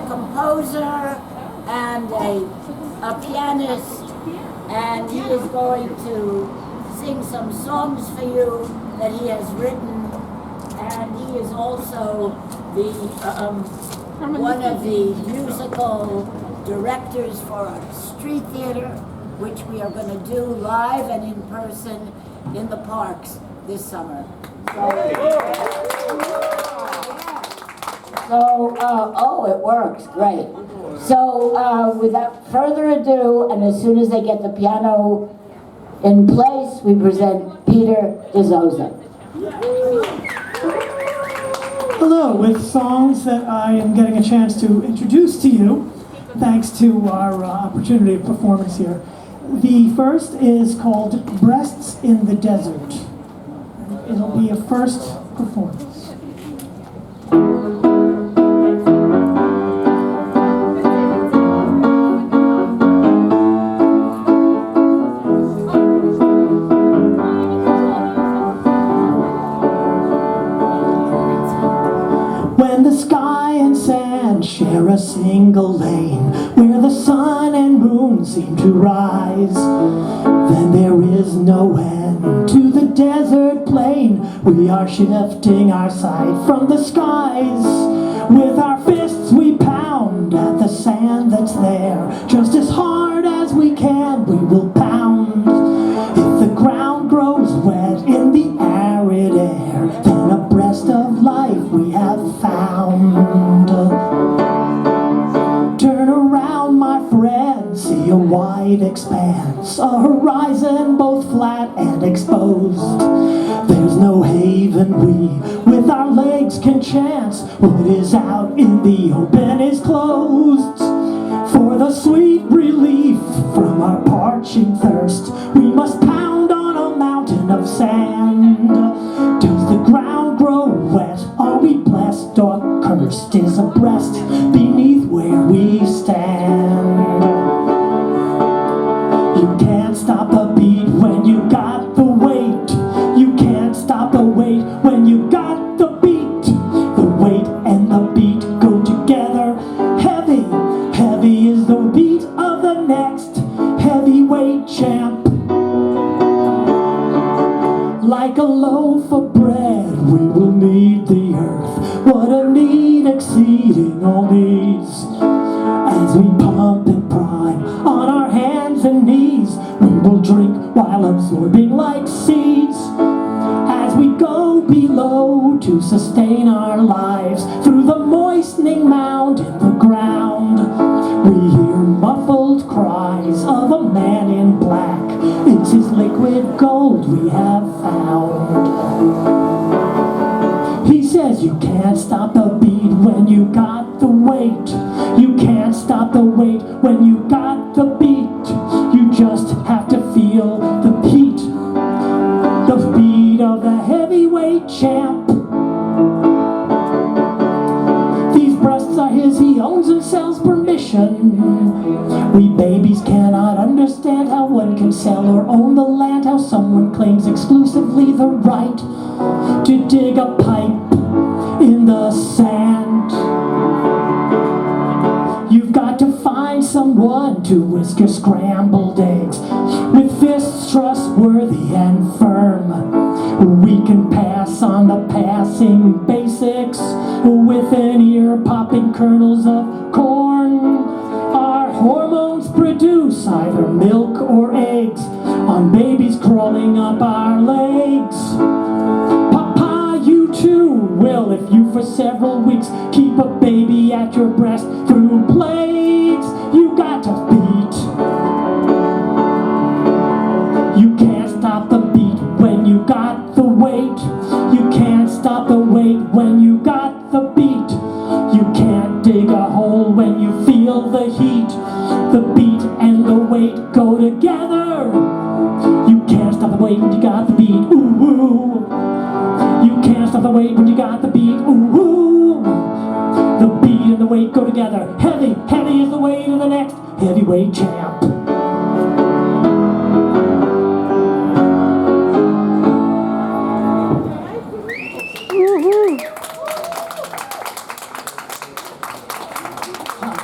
composer and a pianist, and he is going to sing some songs for you that he has written, and he is also the one of the musical directors for street theater, which we are going to do live and in person in the parks this summer. Oh, it works, great. So without further ado, and as soon as they get the piano in place, we present Peter DeZosa. Hello, with songs that I am getting a chance to introduce to you, thanks to our opportunity of performance here. The first is called Breasts in the Desert. It'll be a first performance. When the sky and sand share a single lane, where the sun and moon seem to rise, then there is no end to the desert plain. We are shifting our sight from the skies. With our fists we pound at the sand that's there. Just as hard as we can we will pound. If the ground grows wet in the arid air, then a breast of life we have found. Turn around, my friend, see a wide expanse, a horizon both flat and exposed. There's no haven we, with our legs, can chance. What is out in the open is closed. For the sweet relief from our parching thirst, we must pound on a mountain of sand. Does the ground grow wet? Are we blessed or cursed? Is a breast beneath where we stand? You can't stop a beat when you got the weight. You can't stop the weight when you got the beat. The weight and the beat go together. Heavy, heavy is the beat of the next heavyweight champ. Like a loaf of bread, we will knead the earth. What a need exceeding all needs. As we pump and prime on our hands and knees, we will drink while absorbing like seeds. As we go below to sustain our lives, through the moistening mound in the ground, we hear muffled cries of a man in black. It's his liquid gold we have found. He says you can't stop the beat when you got the weight. You can't stop the weight when you got the beat. You just have to feel the heat, the beat of the heavyweight champ. These breasts are his, he owns and sells permission. We babies cannot understand how one can sell or own the land, how someone claims exclusively the right to dig a pipe in the sand. You've got to find someone to whisk your scrambled eggs with fists trustworthy and firm. We can pass on the passing basics with an ear popping kernels of corn. Our hormones produce either milk or eggs on babies crawling up our legs. Papa, you too will if you for several weeks keep a baby at your breast through plagues. You got to beat. You can't stop the beat when you got the weight. You can't stop the weight when you got the beat. You can't dig a hole when you feel the heat. The beat and the weight go together. You can't stop the weight when you got the beat. Ooh, ooh. You can't stop the weight when you got the beat. Ooh, ooh. The beat and the weight go together. Heavy, heavy is the weight of the next heavyweight champ.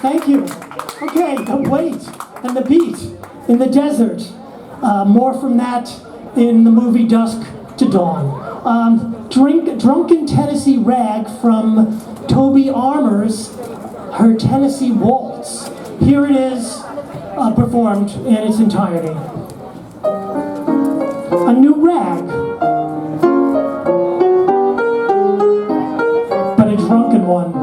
Thank you. Okay, the weight and the beat in the desert. More from that in the movie Dusk to Dawn. Drunken Tennessee Rag from Toby Armour's Her Tennessee Waltz. Here it is, performed in its entirety. A new rag, but a drunken one.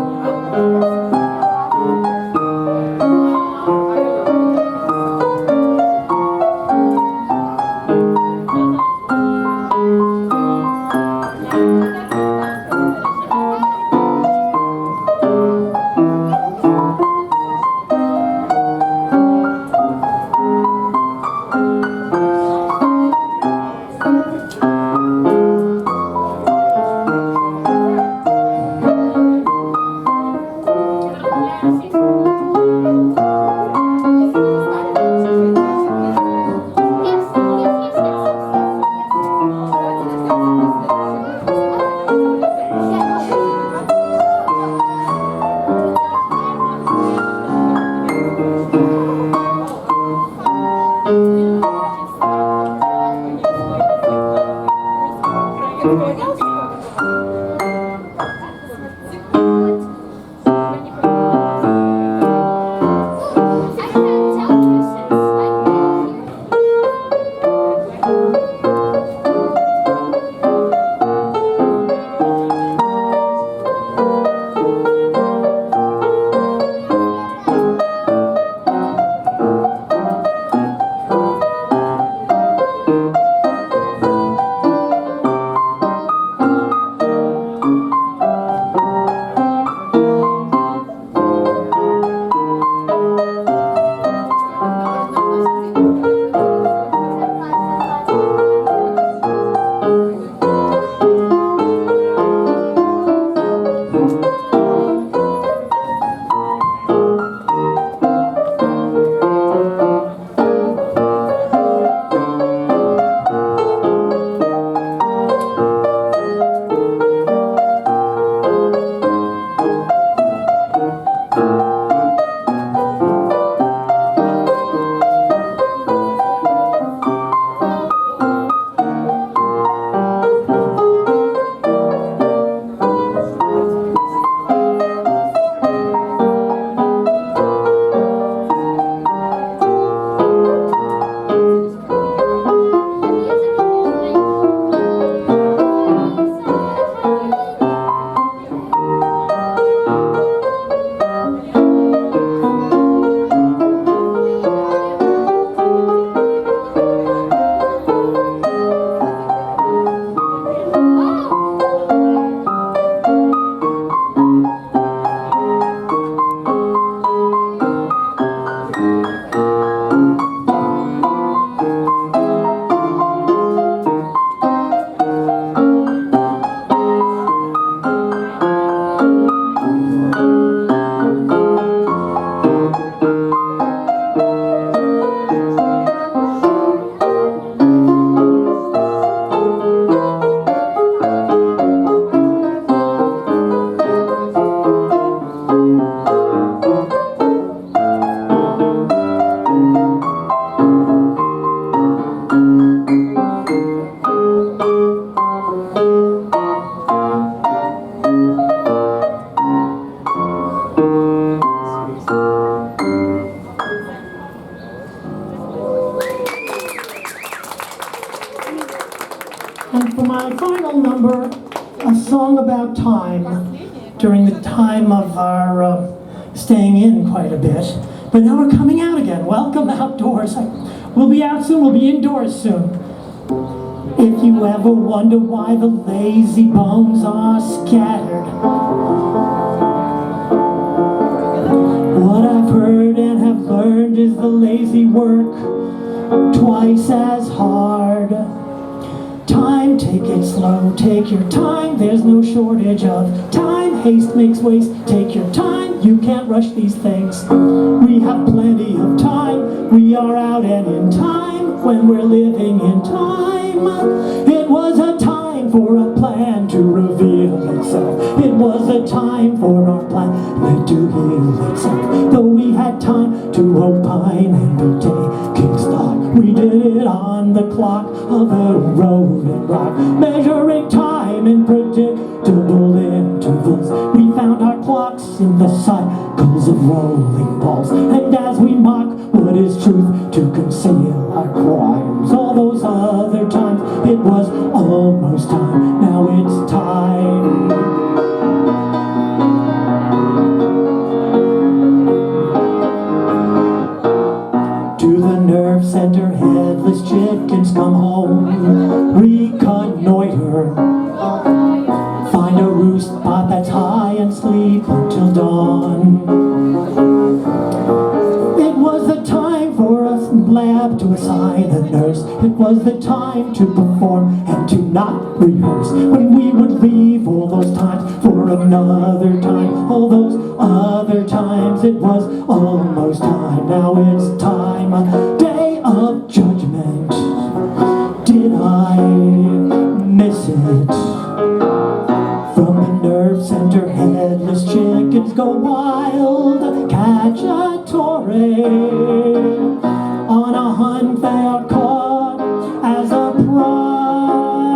And for my final number, a song about time during the time of our staying in quite a bit. But now we're coming out again. Welcome outdoors. We'll be out soon. We'll be indoors soon. If you ever wonder why the lazy bones are scattered, what I've heard and have learned is the lazy work twice as hard. Time, take it slow, take your time, there's no shortage of time. Haste makes waste, take your time, you can't rush these things. We have plenty of time, we are out and in time when we're living in time. It was a time time for a plan to reveal itself. It was a time for our planet to heal itself. Though we had time to opine and be taking stock, we did it on the clock of a rolling rock, measuring time in predictable intervals. We found our clocks in the cycles of rolling balls, and as we mock what is truth to conceal our crimes, all those other times it was almost time. Now it's time. To the nerve center, headless chickens come home, reconnoiter, find a roost spot that's high and sleep until dawn. It was the time for us lab to assign a nurse. It was the time to perform and to not rehearse. When we would leave all those times for another time, all those other times, it was almost time. Now it's time, a day of judgment. Did I miss it? From the nerve center, headless chickens go wild, cacciatore. On a hunt they are caught as a prize.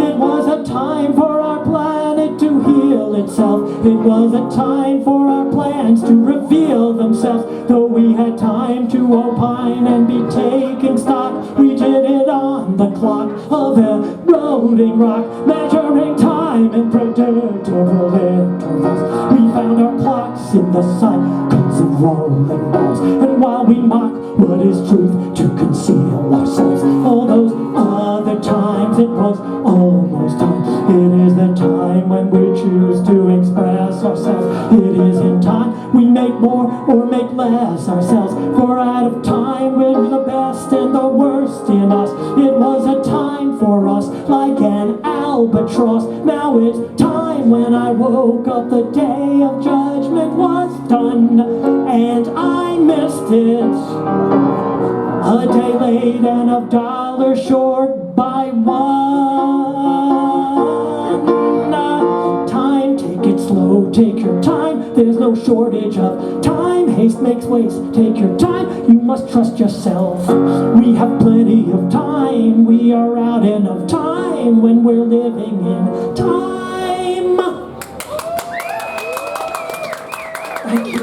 It was a time for our planet to heal itself. It was a time for our plans to reveal themselves. Though we had time to opine and be taking stock, we did it on the clock of a rolling rock, measuring time in predictable intervals. We found our clocks in the cycles of rolling balls, and while we mock what is truth to conceal ourselves, all those other times it was almost time. It is the time when we choose to express ourselves. It is in time we make more or make less ourselves, for out of time we're the best and the worst in us. It was a time for us like an albatross. Now it's time. When I woke up, the day of judgment was done, and I missed it. A day late and a dollar short by one. Time, take it slow, take your time. There's no shortage of time. Haste makes waste, take your time. You must trust yourself. We have plenty of time. We are out enough time when we're living in time. Thank you.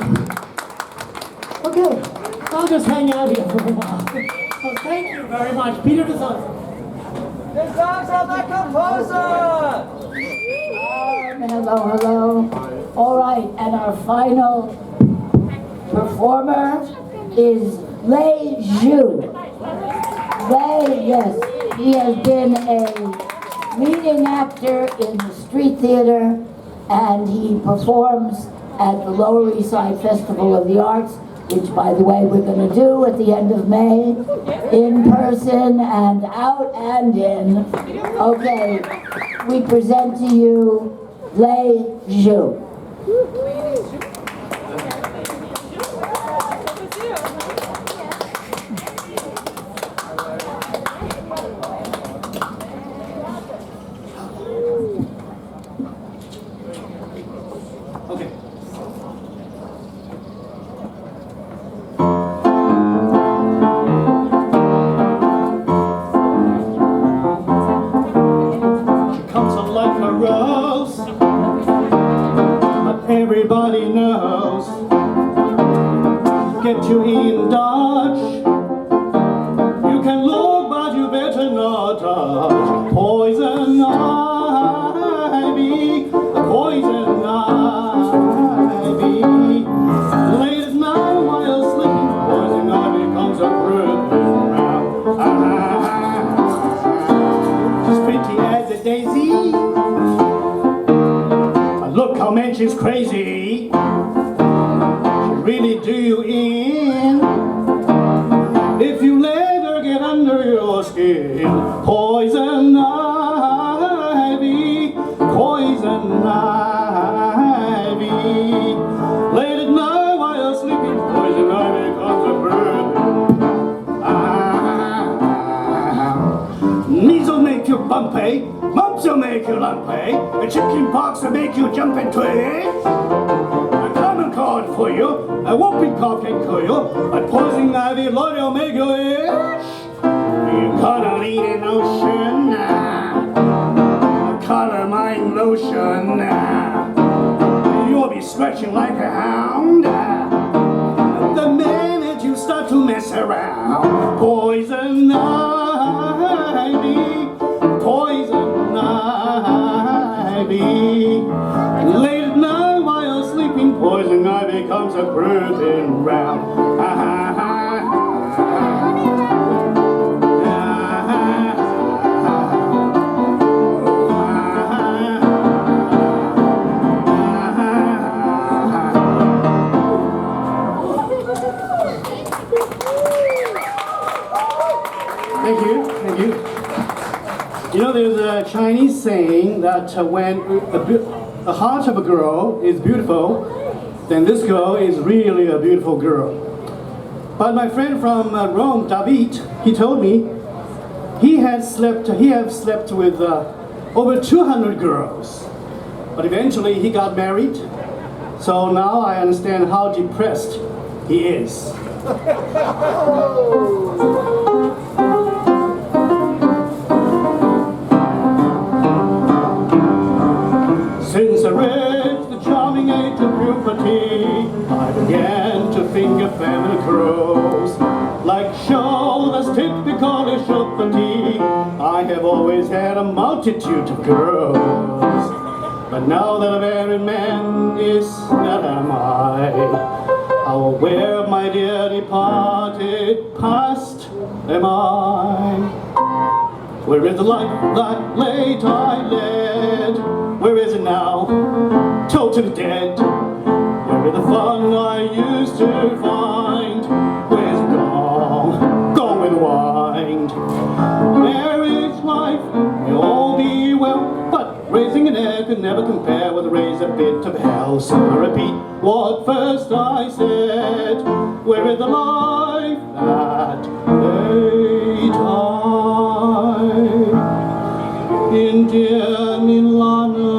Okay, I'll just hang out here for a while. Well, thank you very much. Peter DeSantis. The songs of the composer! Hello, hello. All right, and our final performer is Lei Zhu. Lei, yes, he has been a leading actor in the street theater, and he performs at the Lower East Side Festival of the Arts, which, by the way, we're going to do at the end of May, in person and out and in. Okay, we present to you Lei Zhu. Okay. Everybody knows, get you in Dodge. You can look, but you better not touch. Poison ivy, poison ivy. Late at night while you're sleeping, poison ivy comes a creeping round. She's pretty as a daisy. Look how man she's crazy. She'll really do you in if you let her get under your skin. Poison ivy, poison ivy. Late at night while you're sleeping, poison ivy comes a burning. Measles make you bum mumps will make you lumpy, a chicken pox will make you jump and twitch. A common cold for you, a whooping cough can kill you, a poison ivy blood will make you itch. You gotta need a notion, a color-mine lotion. You'll be stretching like a hound the minute you start to mess around. Poison ivy, poison ivy. Late at night while you're sleeping, poison ivy comes a creeping round. Thank you, thank you. You know, there's a Chinese saying that when the heart of a girl is beautiful, then this girl is really a beautiful girl. But my friend from Rome, David, he told me he has slept with over 200 girls. But eventually he got married, so now I understand how depressed he is. Since I reached the charming age of puberty, I began to think of feminine curls, like shoulders typically chauffeury. I have always had a multitude of girls, but now that a married man is that am I will wear my dear departed past am I. Where is the life that late I led? Where is it now? Totally dead. Where is the fun I used to find? Where's it gone? Gone with the wind. Marriage life may all be well, but raising an egg could never compare with raising a bit of hell. So I repeat what first I said. Where is the life that late in dear Milano?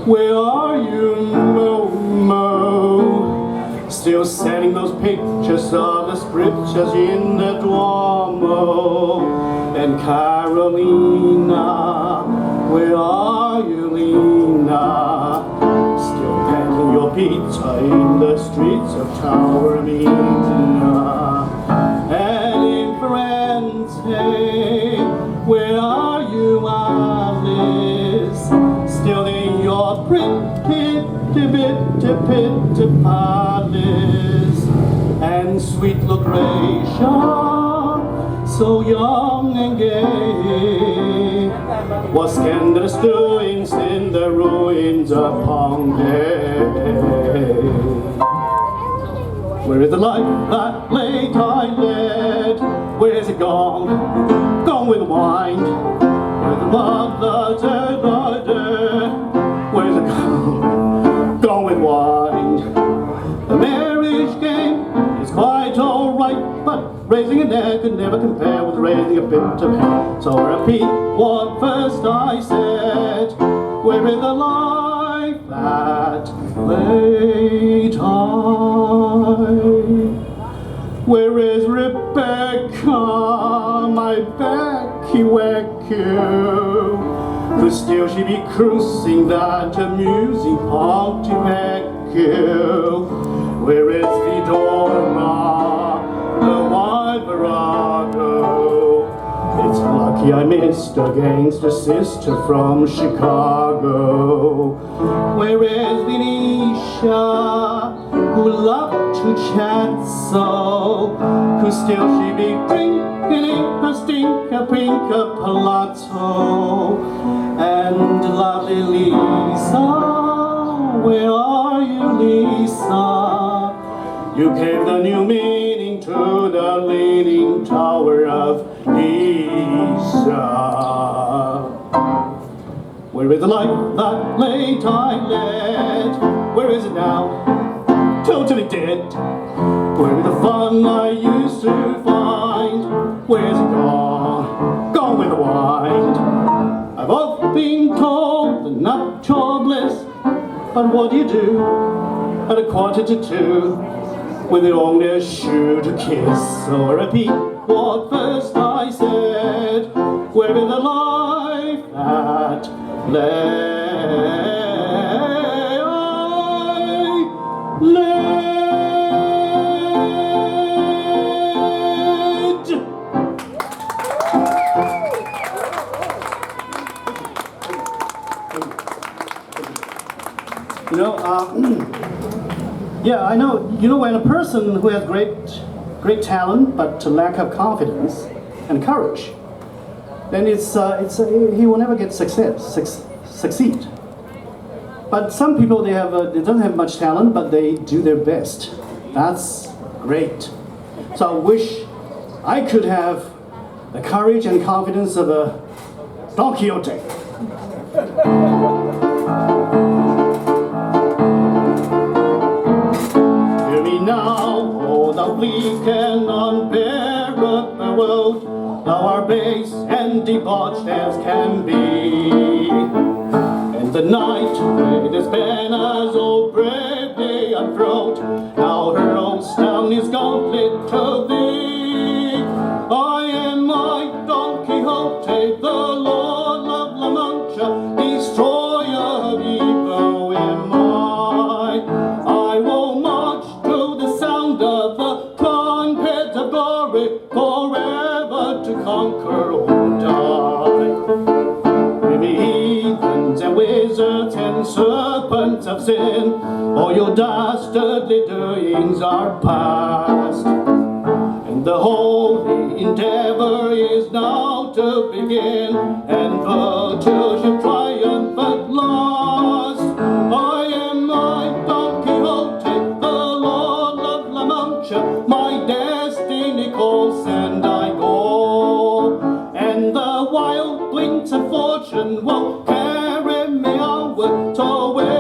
Where are you, Momo? Still selling those pictures of the scriptures in the Duomo. And Carolina, where are you, Lina? Still packing your pizza in the streets of Taormina. And in Firenze, where are you, Alice? Still in your pretty palace. And sweet Lucretia, so young and gay, was scandalous doings in the ruins of Pompeii. Where is the life that late I led? Where is it gone? Gone with the wind. Where the love that I did? Where's it gone? Gone with wind. The marriage game is quite alright, but raising an egg could never compare with raising a bit of hair. So I repeat what first I said. Where is the life that late I? Where is Rebecca, my Becky Wecco? Could still she be cruising that amusing Ponte Vecchio? Where is Fedora, the wild virago? It's lucky I missed a gangster sister from Chicago. Where is Venetia, who loved to chat so? Could still she be drinking in her stinker pinker palazzo? And lovely Lisa, where are you, Lisa? You gave the new meaning to the Leaning Tower of Pisa. Where is the life that late I led? Where is it now? Totally dead. Where is the fun I used to find? Where's it gone? Gone with the wind. I've often But what do you do at 1:45 with only a shoe to kiss? So repeat what first I said. Where is the life that led? You know, yeah, I know. You know, when a person who has great talent but lack of confidence and courage, then he will never get succeed. But some people they don't have much talent, but they do their best. That's great. So I wish I could have the courage and confidence of a Don Quixote. Hear me now, oh thou bleak and unbearable world, thou art base and debauched as can be. And the night with his banners all bravely unfurled, now hurls down his gauntlet to thee. I am Don Quixote, the Lord of La Mancha, destroyer of evil am I will march to the sound of the trumpet of glory, forever to conquer or die. With the heathens and wizards and serpents of sin, all your dastardly doings are past. And the holy endeavor is now to begin, and virtue shall triumph at last. I am Don Quixote, the Lord of La Mancha, my destiny calls and I go. And the wild winds of fortune will carry me onward to where